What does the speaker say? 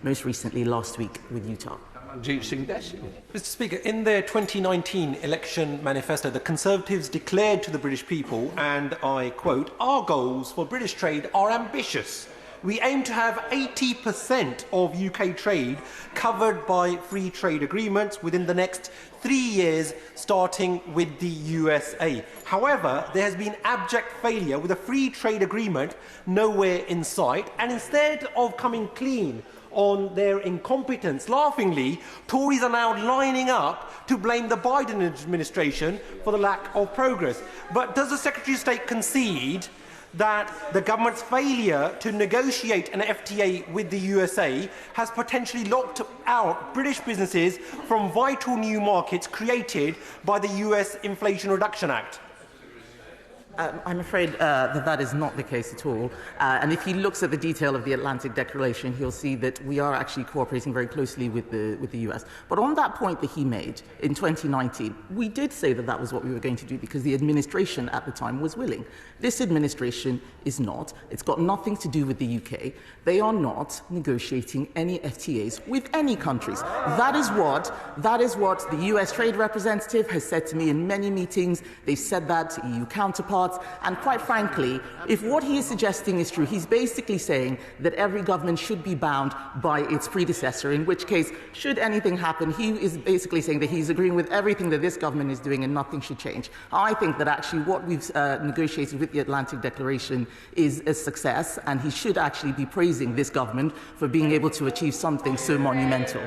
most recently last week with Utah. Mr. Speaker, in their 2019 election manifesto, the Conservatives declared to the British people, and I quote, "Our goals for British trade are ambitious. We aim to have 80% of UK trade covered by free trade agreements within the next 3 years, starting with the USA. However, there has been abject failure with a free trade agreement nowhere in sight, and instead of coming clean on their incompetence, laughingly, Tories are now lining up to blame the Biden administration for the lack of progress. But does the Secretary of State concede that the government's failure to negotiate an FTA with the USA has potentially locked out British businesses from vital new markets created by the US Inflation Reduction Act? I'm afraid that is not the case at all. And if he looks at the detail of the Atlantic Declaration, he'll see that we are actually cooperating very closely with the US. But on that point that he made in 2019, we did say that that was what we were going to do because the administration at the time was willing. This administration is not. It's got nothing to do with the UK. They are not negotiating any FTAs with any countries. That is what the US Trade Representative has said to me in many meetings. They've said that to EU counterparts. And quite frankly, if what he is suggesting is true, he's basically saying that every government should be bound by its predecessor, in which case, should anything happen, he is basically saying that he's agreeing with everything that this government is doing and nothing should change. I think that actually what we've negotiated with the Atlantic Declaration is a success, and he should actually be praising this government for being able to achieve something so monumental.